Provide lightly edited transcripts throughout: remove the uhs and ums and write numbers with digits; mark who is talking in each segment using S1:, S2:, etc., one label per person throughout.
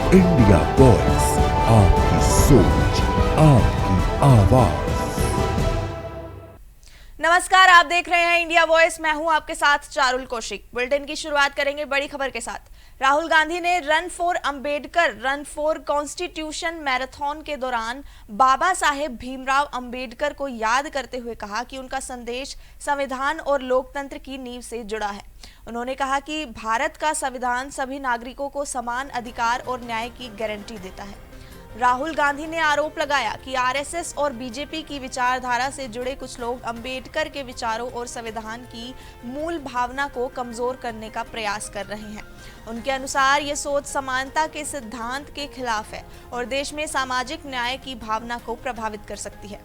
S1: India voice, आपकी सोच, आपकी आवाज।
S2: नमस्कार, आप देख रहे हैं इंडिया वॉइस। मैं हूं आपके साथ चारुल कौशिक। बुलेटिन की शुरुआत करेंगे बड़ी खबर के साथ। राहुल गांधी ने run for Ambedkar, run for constitution marathon के दौरान बाबा साहेब भीमराव अंबेडकर को याद करते हुए कहा कि उनका संदेश संविधान और लोकतंत्र की नींव से जुड़ा है। उन्होंने कहा कि भारत का संविधान सभी नागरिकों को समान अधिकार और न्याय की गारंटी देता है। राहुल गांधी ने आरोप लगाया कि आरएसएस और बीजेपी की विचारधारा से जुड़े कुछ लोग अंबेडकर के विचारों और संविधान की मूल भावना को कमजोर करने का प्रयास कर रहे हैं। उनके अनुसार ये सोच समानता के सिद्धांत के खिलाफ है और देश में सामाजिक न्याय की भावना को प्रभावित कर सकती है।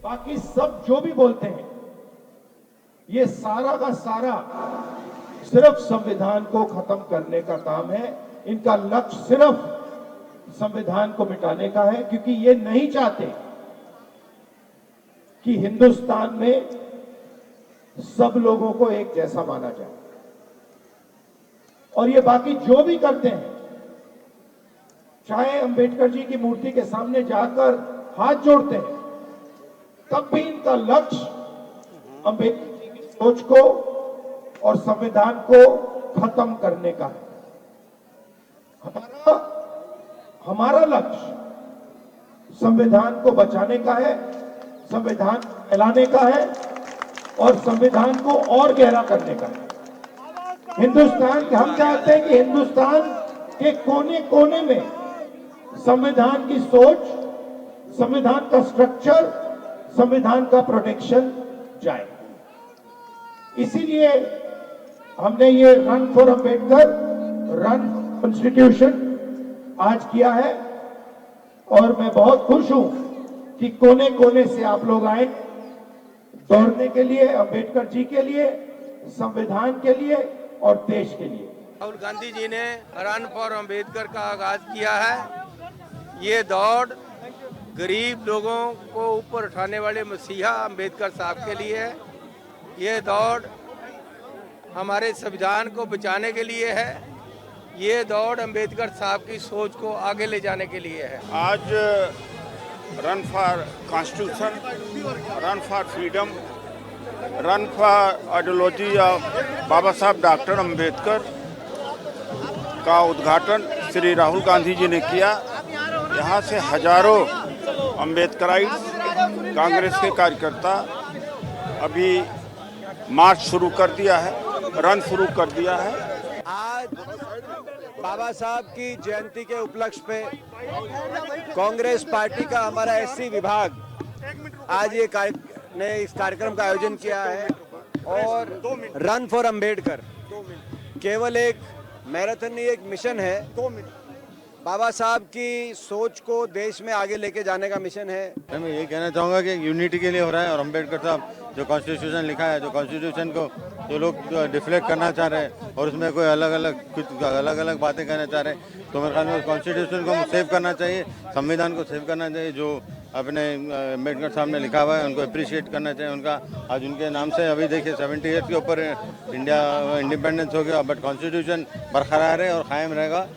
S3: बाकी सब जो भी बोलते हैं, ये सारा का सारा सिर्फ संविधान को खत्म करने का काम है। इनका लक्ष्य सिर्फ संविधान को मिटाने का है, क्योंकि ये नहीं चाहते कि हिंदुस्तान में सब लोगों को एक जैसा माना जाए। और ये बाकी जो भी करते हैं, चाहे अंबेडकर जी की मूर्ति के सामने जाकर हाथ जोड़ते हैं, तब भी इनका लक्ष्य अंबेडकर जी की सोच को और संविधान को खत्म करने का है। हमारा लक्ष्य संविधान को बचाने का है, संविधान फैलाने का है और संविधान को और गहरा करने का है। हिंदुस्तान, हम चाहते हैं कि हिंदुस्तान के कोने कोने में संविधान की सोच, संविधान का स्ट्रक्चर, संविधान का प्रोटेक्शन जाए। इसीलिए हमने ये run for Ambedkar, run constitution आज किया है और मैं बहुत खुश हूं कि कोने कोने से आप लोग आए दौड़ने के लिए, अंबेडकर जी के लिए, संविधान के लिए और देश के लिए।
S4: राहुल गांधी जी ने रन फॉर अंबेडकर का आगाज किया है। ये दौड़ गरीब लोगों को ऊपर उठाने वाले मसीहा अंबेडकर साहब के लिए है। ये दौड़ हमारे संविधान को बचाने के लिए है। ये दौड़ अंबेडकर साहब की सोच को आगे ले जाने के लिए है।
S5: आज run for constitution, run for freedom, run for ideology of Baba Saheb doctor Ambedkar का उद्घाटन श्री राहुल गांधी जी ने किया। यहाँ से हजारों अंबेडकराइट्स, कांग्रेस के कार्यकर्ता अभी मार्च शुरू कर दिया है, रन शुरू कर दिया है।
S6: आज बाबा साहब की जयंती के उपलक्ष्य पे कांग्रेस पार्टी का हमारा एससी विभाग आज ये इस कार्यक्रम का आयोजन किया है। और रन फॉर अंबेडकर केवल एक मैराथन नहीं, एक मिशन है। बाबा साहब की सोच को देश में आगे लेके जाने का मिशन है।
S7: मैं ये कहना चाहूँगा कि यूनिटी के लिए हो रहा है और अंबेडकर साहब जो कॉन्स्टिट्यूशन लिखा है, जो कॉन्स्टिट्यूशन को जो लोग डिफ्लेक्ट करना चाह रहे हैं और उसमें कोई अलग अलग बातें कहना चाह रहे हैं, तो मेरे ख्याल में कॉन्स्टिट्यूशन को सेव करना चाहिए, संविधान को सेव करना चाहिए। जो अपने अंबेडकर साहब ने लिखा हुआ है उनको अप्रिशिएट करना चाहिए। उनका आज उनके नाम से अभी देखिए 70 ईयर्स के ऊपर इंडिया इंडिपेंडेंस हो गया, बट कॉन्स्टिट्यूशन बरकरार है और कायम रहेगा।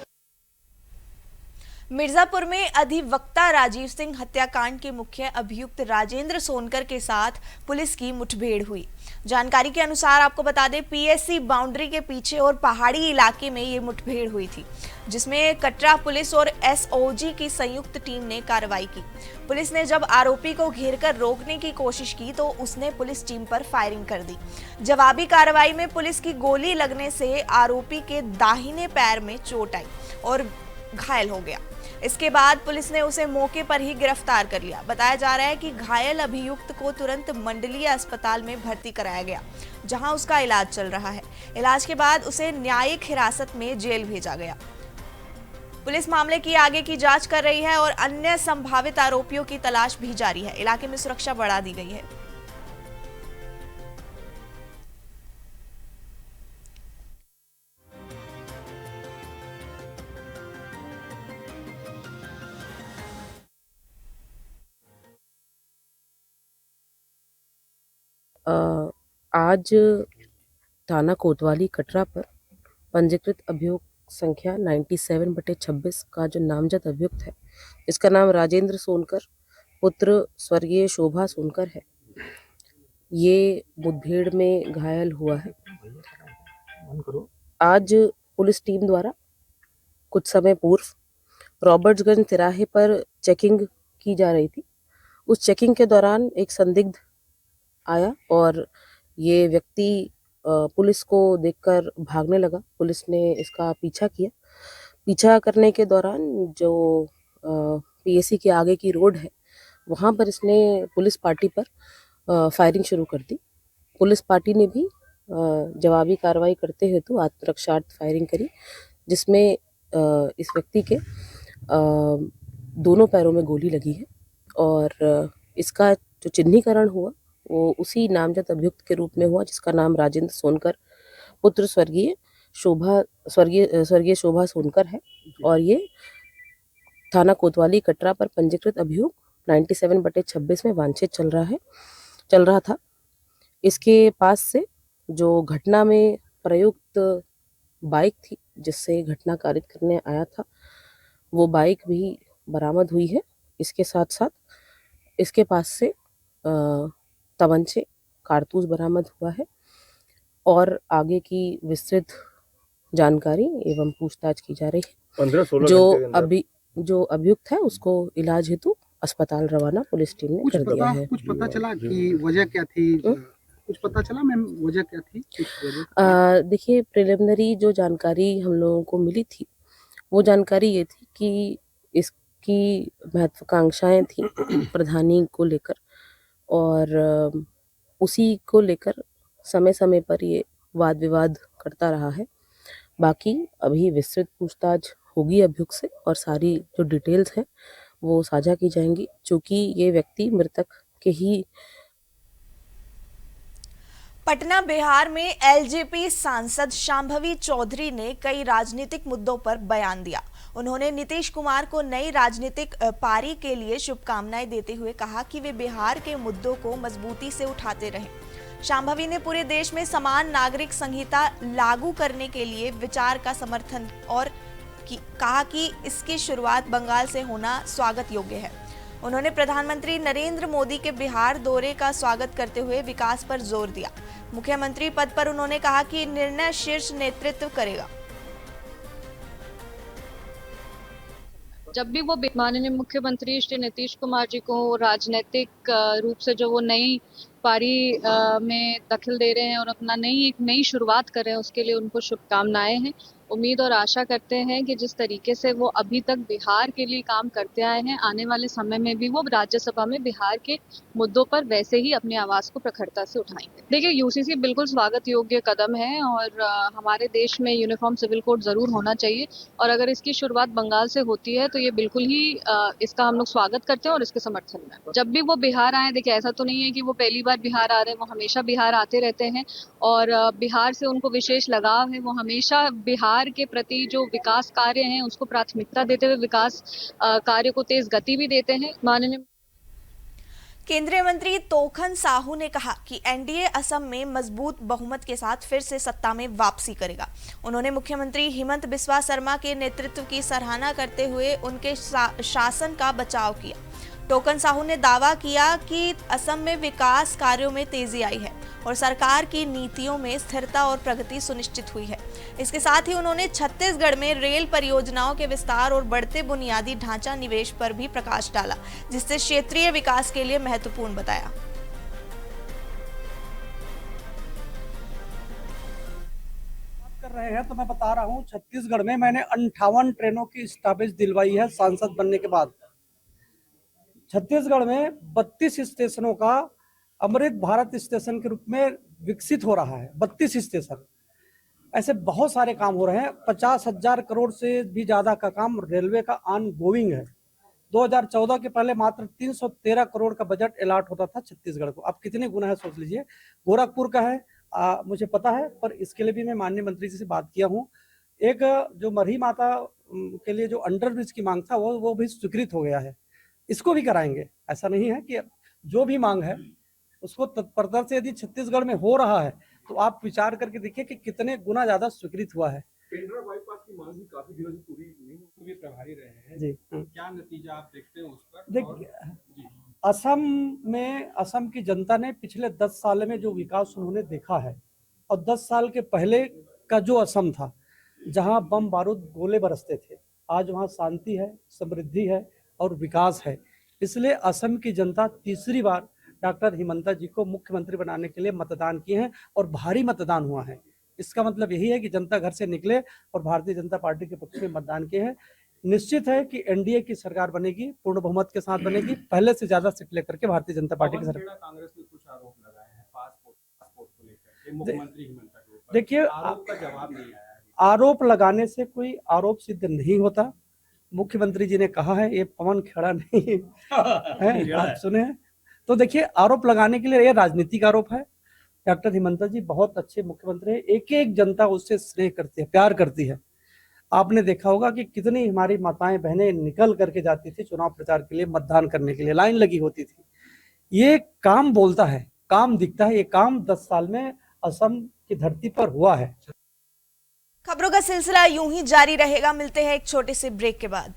S2: मिर्जापुर में अधिवक्ता राजीव सिंह हत्याकांड के मुख्य अभियुक्त राजेंद्र सोनकर के साथ पुलिस की मुठभेड़ हुई। जानकारी के अनुसार आपको बता दें, पीएससी बाउंड्री के पीछे और पहाड़ी इलाके में ये मुठभेड़ हुई थी, जिसमें कटरा पुलिस और एसओजी की संयुक्त टीम ने कार्रवाई की। पुलिस ने जब आरोपी को घेरकर रोकने की कोशिश की तो उसने पुलिस टीम पर फायरिंग कर दी। जवाबी कार्रवाई में पुलिस की गोली लगने से आरोपी के दाहिने पैर में चोट आई और घायल हो गया। इसके बाद पुलिस ने उसे मौके पर ही गिरफ्तार कर लिया। बताया जा रहा है कि घायल अभियुक्त को तुरंत मंडलीय अस्पताल में भर्ती कराया गया, जहां उसका इलाज चल रहा है। इलाज के बाद उसे न्यायिक हिरासत में जेल भेजा गया। पुलिस मामले की आगे की जांच कर रही है और अन्य संभावित आरोपियों की तलाश भी जारी है। इलाके में सुरक्षा बढ़ा दी गई है।
S8: आज थाना कोतवाली कटरा पर पंजीकृत अभियोग संख्या 97/26 का जो नामजद अभियुक्त है, इसका नाम राजेंद्र सोनकर पुत्र स्वर्गीय शोभा सोनकर है। ये मुठभेड़ में घायल हुआ है। आज पुलिस टीम द्वारा कुछ समय पूर्व रॉबर्ट्सगंज तिराहे पर चेकिंग की जा रही थी। उस चेकिंग के दौरान एक संदिग्ध आया और ये व्यक्ति पुलिस को देखकर भागने लगा। पुलिस ने इसका पीछा किया। पीछा करने के दौरान जो पीएसी के आगे की रोड है, वहाँ पर इसने पुलिस पार्टी पर फायरिंग शुरू कर दी। पुलिस पार्टी ने भी जवाबी कार्रवाई करते हेतु आत्मरक्षार्थ फायरिंग करी, जिसमें इस व्यक्ति के दोनों पैरों में गोली लगी है और इसका जो चिन्हीकरण हुआ वो उसी नामजद अभियुक्त के रूप में हुआ, जिसका नाम राजेंद्र सोनकर पुत्र स्वर्गीय शोभा सोनकर है और ये थाना कोतवाली कटरा पर पंजीकृत अभियोग 97/26 में वांछित चल रहा था। इसके पास से जो घटना में प्रयुक्त बाइक थी जिससे घटना कारित करने आया था, वो बाइक भी बरामद हुई है। इसके साथ साथ इसके पास से तमंचे, कारतूस बरामद हुआ है और आगे की विस्तृत जानकारी एवं पूछताछ की जा रही है। जो अभियुक्त है उसको इलाज हेतु अस्पताल रवाना पुलिस टीम ने कर दिया है।
S9: कुछ पता चला कि वजह क्या थी? कुछ पता चला मैम, वजह क्या थी?
S8: देखिए, प्रिलिमिनरी जो जानकारी हम लोगों को मिली थी, वो जानकारी ये थी कि इसकी महत्वाकांक्षाएं थी प्रधानी को लेकर और उसी को लेकर समय समय पर ये वाद विवाद करता रहा है। बाकी अभी विस्तृत पूछताछ होगी अभियुक्त से और सारी जो डिटेल्स हैं वो साझा की जाएंगी, चूँकि ये व्यक्ति मृतक के ही।
S2: पटना बिहार में एलजेपी सांसद शांभवी चौधरी ने कई राजनीतिक मुद्दों पर बयान दिया। उन्होंने नीतीश कुमार को नई राजनीतिक पारी के लिए शुभकामनाएं देते हुए कहा कि वे बिहार के मुद्दों को मजबूती से उठाते रहें। शांभवी ने पूरे देश में समान नागरिक संहिता लागू करने के लिए विचार का समर्थन और कहा कि इसकी शुरुआत बंगाल से होना स्वागत योग्य है। उन्होंने प्रधानमंत्री नरेंद्र मोदी के बिहार दौरे का स्वागत करते हुए विकास पर जोर दिया। मुख्यमंत्री पद पर उन्होंने कहा कि निर्णय शीर्ष नेतृत्व करेगा।
S10: जब भी वो माननीय मुख्यमंत्री श्री नीतीश कुमार जी को राजनीतिक रूप से जो वो नई पारी में दखल दे रहे हैं और अपना एक नई शुरुआत कर रहे हैं, उसके लिए उनको शुभकामनाएं हैं। उम्मीद और आशा करते हैं कि जिस तरीके से वो अभी तक बिहार के लिए काम करते आए हैं, आने वाले समय में भी वो राज्यसभा में बिहार के मुद्दों पर वैसे ही अपनी आवाज को प्रखरता से उठाएंगे। देखिए, यूसीसी बिल्कुल स्वागत योग्य कदम है और हमारे देश में यूनिफॉर्म सिविल कोड जरूर होना चाहिए और अगर इसकी शुरुआत बंगाल से होती है तो ये बिल्कुल ही इसका हम लोग स्वागत करते हैं और इसके समर्थन में। जब भी वो बिहार आए, देखिए ऐसा तो नहीं है कि वो पहली बार बिहार आ रहे हैं, वो हमेशा बिहार आते रहते हैं और बिहार से उनको विशेष लगाव है। वो हमेशा बिहार के प्रति जो विकास कार्य हैं उसको प्राथमिकता देते हुए विकास कार्य को तेज गति भी देते हैं। माननीय
S2: केंद्रीय मंत्री तोखन साहू ने कहा कि एनडीए असम में मजबूत बहुमत के साथ फिर से सत्ता में वापसी करेगा। उन्होंने मुख्यमंत्री हिमंत बिस्वा शर्मा के नेतृत्व की सराहना करते हुए उनके शासन का बचाव किया। टोकन साहू ने दावा किया कि असम में विकास कार्यों में तेजी आई है और सरकार की नीतियों में स्थिरता और प्रगति सुनिश्चित हुई है। इसके साथ ही उन्होंने छत्तीसगढ़ में रेल परियोजनाओं के विस्तार और बढ़ते बुनियादी ढांचा निवेश पर भी प्रकाश डाला, जिससे क्षेत्रीय विकास के लिए महत्वपूर्ण बताया।
S9: कर रहे हैं तो मैं बता रहा हूं, छत्तीसगढ़ में मैंने 58 ट्रेनों की स्टॉपेज दिलवाई है सांसद बनने के बाद। छत्तीसगढ़ में 32 स्टेशनों का अमृत भारत स्टेशन के रूप में विकसित हो रहा है। 32 स्टेशन, ऐसे बहुत सारे काम हो रहे हैं। 50,000 करोड़ से भी ज्यादा का काम रेलवे का ऑन गोइंग है। 2014 के पहले मात्र 313 करोड़ का बजट अलॉट होता था छत्तीसगढ़ को। अब कितने गुना है सोच लीजिए। गोरखपुर का है मुझे पता है, पर इसके लिए भी मैं माननीय मंत्री जी से बात किया हूँ। एक जो मरही माता के लिए जो अंडर ब्रिज की मांग था वो भी स्वीकृत हो गया है। इसको भी कराएंगे। ऐसा नहीं है कि जो भी मांग है उसको तत्परता से यदि छत्तीसगढ़ में हो रहा है तो आप विचार करके देखिए कि कितने गुना ज्यादा स्वीकृत हुआ है।
S11: पेंड्रा बाईपास की मांग भी काफी दिनों से पूरी नहीं हुई, प्रभारी रहे हैं
S9: जी
S11: क्या नतीजा आप देखते हैं उस पर?
S9: देखिए, असम की जनता ने पिछले 10 साल में जो विकास उन्होंने देखा है, और 10 साल के पहले का जो असम था, जहां बम बारूद गोले बरसते थे, आज वहां शांति है, समृद्धि है और विकास है। इसलिए असम की जनता तीसरी बार डॉक्टर हिमंता जी को मुख्यमंत्री बनाने के लिए मतदान किए हैं, और भारी मतदान हुआ है। इसका मतलब यही है कि जनता घर से निकले और भारतीय जनता पार्टी के पक्ष में मतदान किए हैं। निश्चित है कि एनडीए की सरकार बनेगी, पूर्ण बहुमत के साथ बनेगी, पहले से ज्यादा सीट लेकर के भारतीय जनता पार्टी की सरकार।
S11: कांग्रेस ने कुछ आरोप लगाए हैं पासपोर्ट को लेकर, मुख्यमंत्री हिमंता के ऊपर,
S9: देखिए,
S11: आरोप का जवाब नहीं आया।
S9: आरोप लगाने से कोई आरोप सिद्ध नहीं होता। मुख्यमंत्री जी ने कहा है, ये पवन खेड़ा नहीं है, आप सुने हैं। तो देखिए, आरोप लगाने के लिए यह राजनीतिक आरोप है। डॉक्टर हिमंता जी बहुत अच्छे मुख्यमंत्री हैं, एक एक जनता उससे स्नेह करती है, प्यार करती है। आपने देखा होगा कि कितनी हमारी माताएं बहनें निकल करके जाती थी चुनाव प्रचार के लिए, मतदान करने के लिए लाइन लगी होती थी। ये काम बोलता है, काम दिखता है। ये काम 10 साल में असम की धरती पर हुआ है।
S2: खबरों का सिलसिला यूं ही जारी रहेगा। मिलते हैं एक छोटे से ब्रेक के बाद।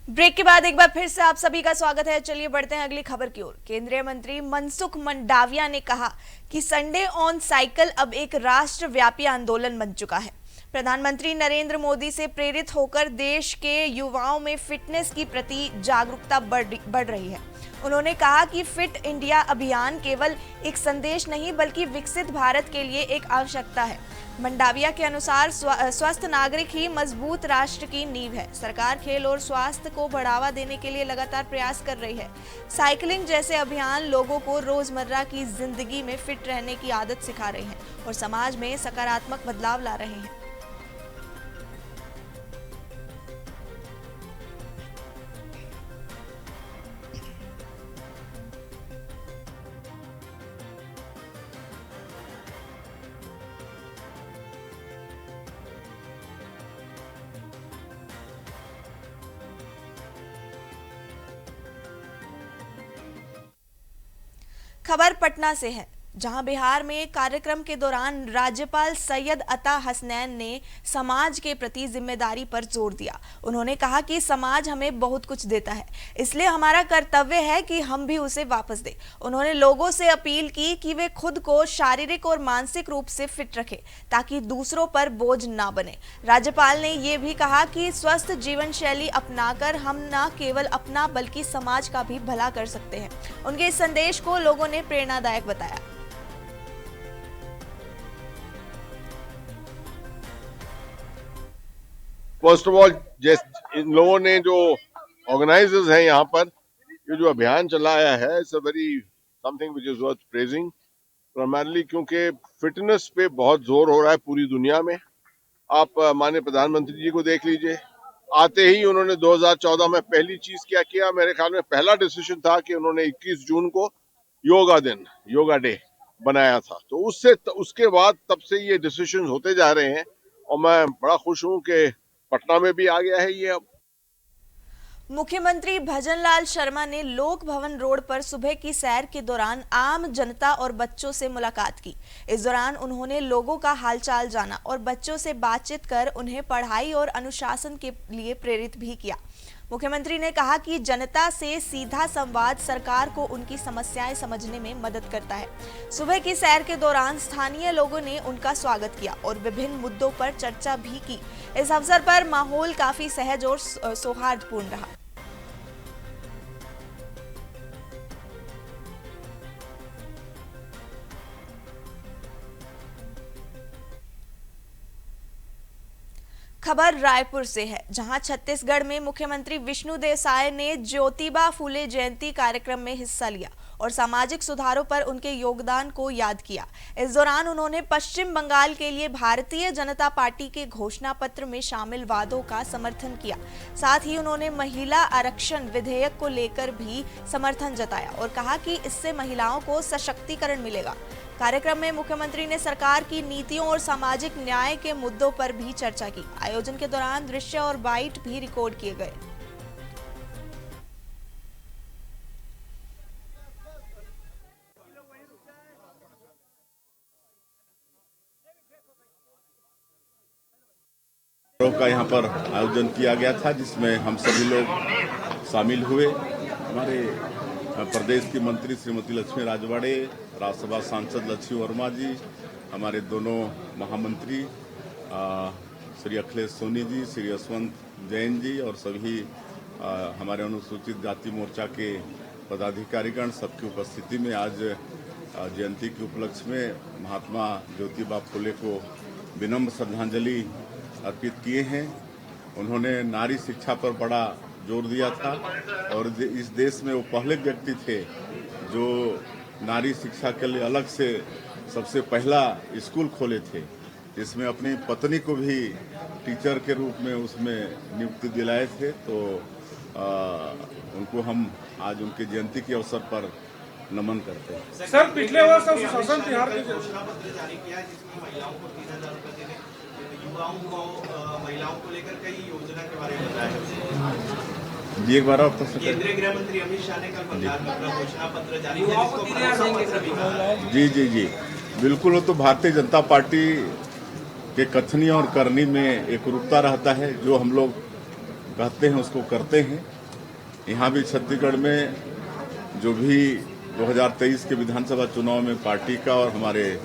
S2: ब्रेक के बाद एक बार फिर से आप सभी का स्वागत है। चलिए बढ़ते हैं अगली खबर की ओर। केंद्रीय मंत्री मनसुख मंडाविया ने कहा कि संडे ऑन साइकिल अब एक राष्ट्रव्यापी आंदोलन बन चुका है। प्रधानमंत्री नरेंद्र मोदी से प्रेरित होकर देश के युवाओं में फिटनेस की प्रति जागरूकता बढ़ रही है। उन्होंने कहा कि फिट इंडिया अभियान केवल एक संदेश नहीं बल्कि विकसित भारत के लिए एक आवश्यकता है। मंडाविया के अनुसार स्वस्थ नागरिक ही मजबूत राष्ट्र की नींव है। सरकार खेल और स्वास्थ्य को बढ़ावा देने के लिए लगातार प्रयास कर रही है। साइकिलिंग जैसे अभियान लोगों को रोजमर्रा की जिंदगी में फिट रहने की आदत सिखा रहे हैं और समाज में सकारात्मक बदलाव ला रहे हैं। खबर पटना से है, जहां बिहार में कार्यक्रम के दौरान राज्यपाल सैयद अता हसनैन ने समाज के प्रति जिम्मेदारी पर जोर दिया। उन्होंने कहा कि समाज हमें बहुत कुछ देता है, इसलिए हमारा कर्तव्य है कि हम भी उसे वापस दें। उन्होंने लोगों से अपील की कि वे खुद को शारीरिक और मानसिक रूप से फिट रखें ताकि दूसरों पर बोझ ना बने। राज्यपाल ने ये भी कहा कि स्वस्थ जीवन शैली अपनाकर हम न केवल अपना बल्कि समाज का भी भला कर सकते हैं। उनके इस संदेश को लोगों ने प्रेरणादायक बताया।
S5: फर्स्ट ऑफ ऑल, इन लोगों ने जो ऑर्गेनाइजर्स हैं यहाँ पर, ये जो अभियान चलाया है, it's a very something which is worth praising, primarily क्योंकि फिटनेस पे बहुत जोर हो रहा है पूरी दुनिया में। आप माननीय प्रधानमंत्री जी को देख लीजिए, आते ही उन्होंने 2014 में पहली चीज क्या किया, मेरे ख्याल में पहला डिसीजन था कि उन्होंने 21 जून को योगा डे बनाया था। तो उसके बाद तब से ये डिसीजन होते जा रहे हैं और मैं बड़ा खुश हूँ कि पटना में भी आ गया है ये। अब
S2: मुख्यमंत्री भजनलाल शर्मा ने लोक भवन रोड पर सुबह की सैर के दौरान आम जनता और बच्चों से मुलाकात की। इस दौरान उन्होंने लोगों का हालचाल जाना और बच्चों से बातचीत कर उन्हें पढ़ाई और अनुशासन के लिए प्रेरित भी किया। मुख्यमंत्री ने कहा कि जनता से सीधा संवाद सरकार को उनकी समस्याएं समझने में मदद करता है। सुबह की सैर के दौरान स्थानीय लोगों ने उनका स्वागत किया और विभिन्न मुद्दों पर चर्चा भी की। इस अवसर पर माहौल काफी सहज और सौहार्दपूर्ण रहा। खबर रायपुर से है, जहां छत्तीसगढ़ में मुख्यमंत्री विष्णुदेव साय ने ज्योतिबा फूले जयंती कार्यक्रम में हिस्सा लिया और सामाजिक सुधारों पर उनके योगदान को याद किया। इस दौरान उन्होंने पश्चिम बंगाल के लिए भारतीय जनता पार्टी के घोषणा पत्र में शामिल वादों का समर्थन किया। साथ ही उन्होंने महिला आरक्षण विधेयक को लेकर भी समर्थन जताया और कहा कि इससे महिलाओं को सशक्तिकरण मिलेगा। कार्यक्रम में मुख्यमंत्री ने सरकार की नीतियों और सामाजिक न्याय के मुद्दों पर भी चर्चा की। आयोजन के दौरान दृश्य और बाइट भी रिकॉर्ड किए गए।
S5: का यहाँ पर आयोजन किया गया था, जिसमें हम सभी लोग शामिल हुए। हमारे प्रदेश की मंत्री श्रीमती लक्ष्मी राजवाड़े, राज्यसभा सांसद लक्ष्मी वर्मा जी, हमारे दोनों महामंत्री श्री अखिलेश सोनी जी, श्री यशवंत जैन जी और सभी हमारे अनुसूचित जाति मोर्चा के पदाधिकारीगण सबकी उपस्थिति में आज जयंती के उपलक्ष्य में महात्मा ज्योतिबा फुले को विनम्र श्रद्धांजलि अर्पित किए हैं। उन्होंने नारी शिक्षा पर बड़ा जोर दिया था और इस देश में वो पहले व्यक्ति थे जो नारी शिक्षा के लिए अलग से सबसे पहला स्कूल खोले थे, जिसमें अपनी पत्नी को भी टीचर के रूप में उसमें नियुक्ति दिलाए थे। तो उनको हम आज उनके जयंती के अवसर पर नमन करते हैं।
S11: सर, पिछले वर्ष सुशासन तिहार की
S12: घोषणा पत्र जारी किया जिसमें महिलाओं को 3000 रुपए देने, युवाओं को महिलाओं को लेकर कई योजना के बारे में बताया।
S5: जी एक बार आप
S12: केंद्रीय गृह मंत्री अमित शाह ने कल पंजाब में अपना घोषणा पत्र जारी किया।
S5: जी जी जी बिल्कुल, वो तो भारतीय जनता पार्टी के कथनी और करनी में एक रूपता रहता है। जो हम लोग कहते हैं उसको करते हैं। यहाँ भी छत्तीसगढ़ में जो भी 2023 के विधानसभा चुनाव में पार्टी का और हमारे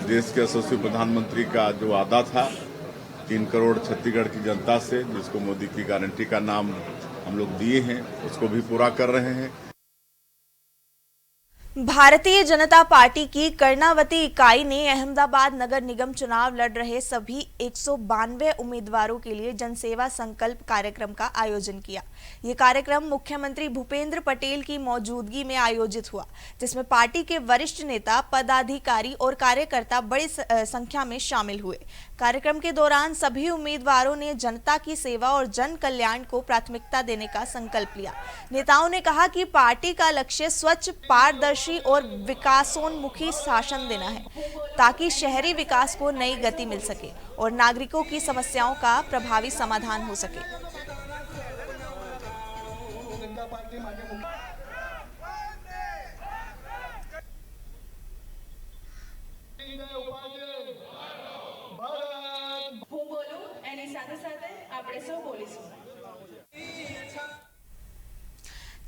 S5: देश के यशस्वी प्रधानमंत्री का जो वादा था 3 करोड़ छत्तीसगढ़ की जनता से, जिसको मोदी की गारंटी का नाम हम लोग दिए हैं, उसको भी पूरा कर रहे हैं।
S2: भारतीय जनता पार्टी की कर्णावती इकाई ने अहमदाबाद नगर निगम चुनाव लड़ रहे सभी 192 उम्मीदवारों के लिए जनसेवा संकल्प कार्यक्रम का आयोजन किया। ये कार्यक्रम मुख्यमंत्री भूपेंद्र पटेल की मौजूदगी में आयोजित हुआ, जिसमें पार्टी के वरिष्ठ नेता, पदाधिकारी और कार्यकर्ता बड़ी संख्या में शामिल हुए। कार्यक्रम के दौरान सभी उम्मीदवारों ने जनता की सेवा और जन कल्याण को प्राथमिकता देने का संकल्प लिया। नेताओं ने कहा कि पार्टी का लक्ष्य स्वच्छ, पारदर्शी और विकासोन्मुखी शासन देना है, ताकि शहरी विकास को नई गति मिल सके और नागरिकों की समस्याओं का प्रभावी समाधान हो सके।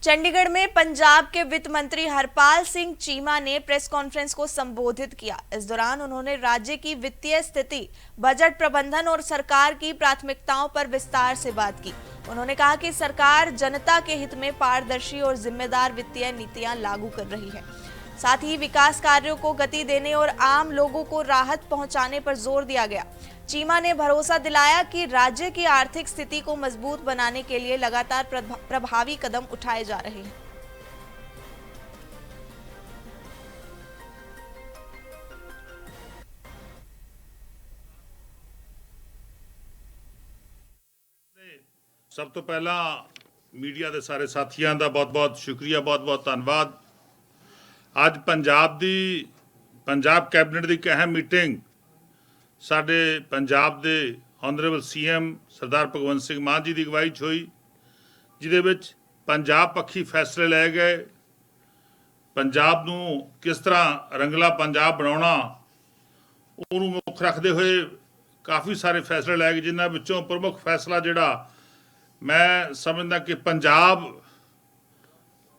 S2: चंडीगढ़ में पंजाब के वित्त मंत्री हरपाल सिंह चीमा ने प्रेस कॉन्फ्रेंस को संबोधित किया। इस दौरान उन्होंने राज्य की वित्तीय स्थिति, बजट प्रबंधन और सरकार की प्राथमिकताओं पर विस्तार से बात की। उन्होंने कहा कि सरकार जनता के हित में पारदर्शी और जिम्मेदार वित्तीय नीतियां लागू कर रही है। साथ ही विकास कार्यों को गति देने और आम लोगों को राहत पहुंचाने पर जोर दिया गया। चीमा ने भरोसा दिलाया कि राज्य की आर्थिक स्थिति को मजबूत बनाने के लिए लगातार प्रभावी कदम उठाए जा रहे हैं।
S13: सब तो पहला मीडिया के सारे साथियों का बहुत बहुत शुक्रिया, बहुत बहुत धन्यवाद। आज पंजाब कैबिनेट की एक अहम मीटिंग साडे पंजाब दे ऑनरेबल सीएम सरदार भगवंत सिंह मान जी की अगवाई हुई, जिहदे विच पंजाब पक्षी फैसले लै गए। पंजाब नूं किस तरह रंगला पंजाब बनाउणा उहनूं मुख रखते हुए काफ़ी सारे फैसले लै गए, जिन्हां विचों प्रमुख फैसला जिहड़ा मैं समझदा कि पंजाब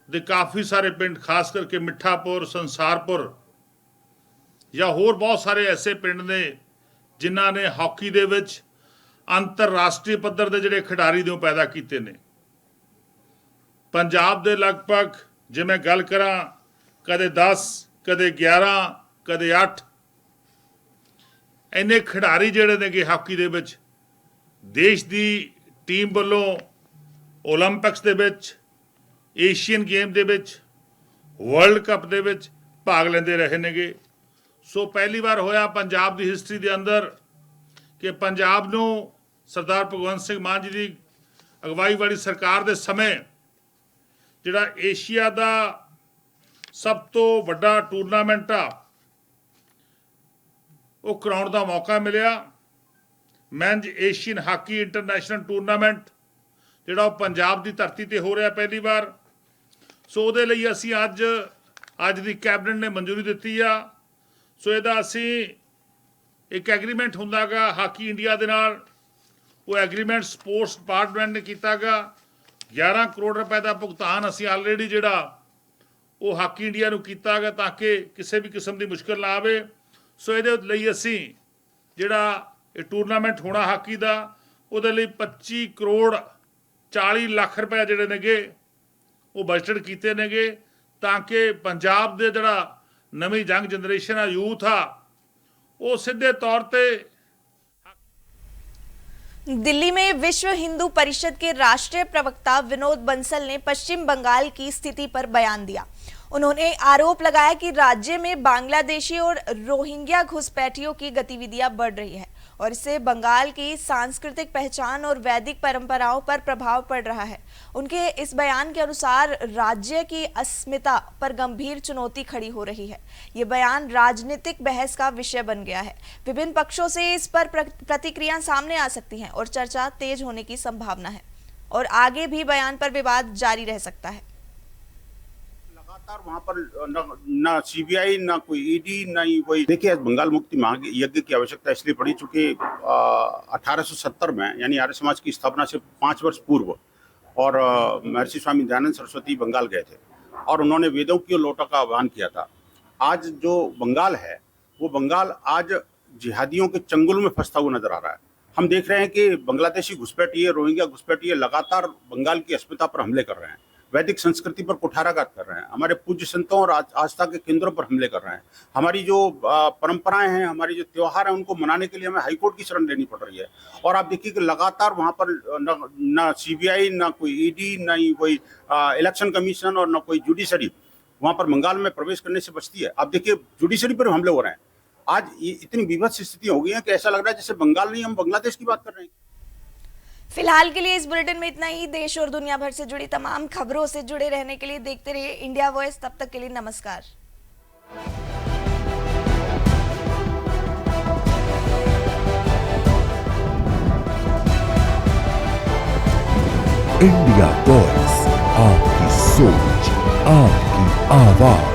S13: दे काफ़ी सारे पिंड, खास करके मिठापुर, संसारपुर या होर बहुत सारे ऐसे पिंड ने जिन्हां ने हॉकी दे विच अंतरराष्ट्रीय पद्धर दे जिहड़े खिडारी दे पैदा कीते ने। पंजाब दे लगभग जे मैं गल करां कदे 10, कदे 11, कदे 8 इन्ने खिडारी जिहड़े ने कि हॉकी दे विच देश दी टीम वालों ओलंपिक्स दे विच, एशियन गेम दे विच, वर्ल्ड कप दे विच भाग लेंदे रहे नेगे। सो पहली बार होया पंजाब की हिस्टरी के अंदर कि पंजाब नूं सरदार भगवंत सिंह मान जी की अगवाई वाली सरकार के समय जिहड़ा एशिया का सब तो वड्डा टूरनामेंट आ वो कराउण का मौका मिलिया। Mange Asian hockey international tournament जिहड़ा पंजाब की धरती ते हो रहा पहली बार। सो उहदे लई असीं अज दी कैबिनेट ने मंजूरी दित्ती आ। सो इहदा असीं एक एग्रीमेंट हुंदा गा हाकी इंडिया दे नाल, ਉਹ ਐਗਰੀਮੈਂਟ ਸਪੋਰਟਸ ਡਿਪਾਰਟਮੈਂਟ ਨੇ ਕੀਤਾ ਗਾ। 11 ਕਰੋੜ ਰੁਪਏ ਦਾ ਭੁਗਤਾਨ ਅਸੀਂ ਆਲਰੇਡੀ ਜਿਹੜਾ ਉਹ ਹਾਕੀ ਇੰਡੀਆ ਨੂੰ ਕੀਤਾ ਗਾ ਤਾਂ ਕਿ ਕਿਸੇ ਵੀ ਕਿਸਮ ਦੀ ਮੁਸ਼ਕਲ ਨਾ ਆਵੇ। ਸੋ ਇਹਦੇ ਲਈ ਅਸੀਂ ਜਿਹੜਾ ਇਹ ਟੂਰਨਾਮੈਂਟ ਹੋਣਾ ਹਾਕੀ ਦਾ ਉਹਦੇ ਲਈ 25 ਕਰੋੜ 40 ਲੱਖ ਰੁਪਏ ਜਿਹੜੇ ਨੇਗੇ ਉਹ ਬਜਟ ਕੀਤੇ ਨੇਗੇ ਤਾਂ ਕਿ ਪੰਜਾਬ ਦੇ ਜਿਹੜਾ ਨਵੀਂ ਯੰਗ ਜਨਰੇਸ਼ਨ ਆ ਯੂਥ ਆ ਉਹ ਸਿੱਧੇ तौर पे।
S2: दिल्ली में विश्व हिंदू परिषद के राष्ट्रीय प्रवक्ता विनोद बंसल ने पश्चिम बंगाल की स्थिति पर बयान दिया। उन्होंने आरोप लगाया कि राज्य में बांग्लादेशी और रोहिंग्या घुसपैठियों की गतिविधियां बढ़ रही है और इससे बंगाल की सांस्कृतिक पहचान और वैदिक परंपराओं पर प्रभाव पड़ रहा है। उनके इस बयान के अनुसार राज्य की अस्मिता पर गंभीर चुनौती खड़ी हो रही है। ये बयान राजनीतिक बहस का विषय बन गया है। विभिन्न पक्षों से इस पर प्रतिक्रियाएं सामने आ सकती हैं और चर्चा तेज होने की संभावना है और आगे भी बयान पर विवाद जारी रह सकता है।
S5: लगातार वहाँ पर न सीबीआई न कोई ईडी न ही कोई। देखिए, बंगाल मुक्ति महायज्ञ की आवश्यकता इसलिए पड़ी चूंकि 1870 में यानी आर्य समाज की स्थापना से 5 वर्ष पूर्व और महर्षि स्वामी दयानंद सरस्वती बंगाल गए थे और उन्होंने वेदों की लौटा का आह्वान किया था। आज जो बंगाल है वो बंगाल आज जिहादियों के चंगुल में फंसता हुआ नजर आ रहा है। हम देख रहे हैं कि बांग्लादेशी घुसपैठिए, रोहिंग्या घुसपैठिए लगातार बंगाल की अस्मिता पर हमले कर रहे हैं, वैदिक संस्कृति पर कुठाराघात कर रहे हैं, हमारे पूज्य संतों और आस्था के केंद्रों पर हमले कर रहे हैं। हमारी जो परंपराएं हैं, हमारी जो त्योहार हैं, उनको मनाने के लिए हमें हाईकोर्ट की शरण लेनी पड़ रही है। और आप देखिए कि लगातार वहाँ पर न सीबीआई न कोई ईडी न ही कोई इलेक्शन कमीशन और न कोई जुडिशरी वहाँ पर बंगाल में प्रवेश करने से बचती है। आप देखिए जुडिशरी पर हमले हो रहे हैं। आज ये इतनी विभत्स स्थिति हो गई है कि ऐसा लग रहा है जैसे बंगाल नहीं हम बांग्लादेश की बात कर रहे हैं।
S2: फिलहाल के लिए इस बुलेटिन में इतना ही। देश और दुनिया भर से जुड़ी तमाम खबरों से जुड़े रहने के लिए देखते रहिए इंडिया वॉइस। तब तक के लिए नमस्कार।
S1: इंडिया वॉइस, आपकी सोच, आपकी आवाज।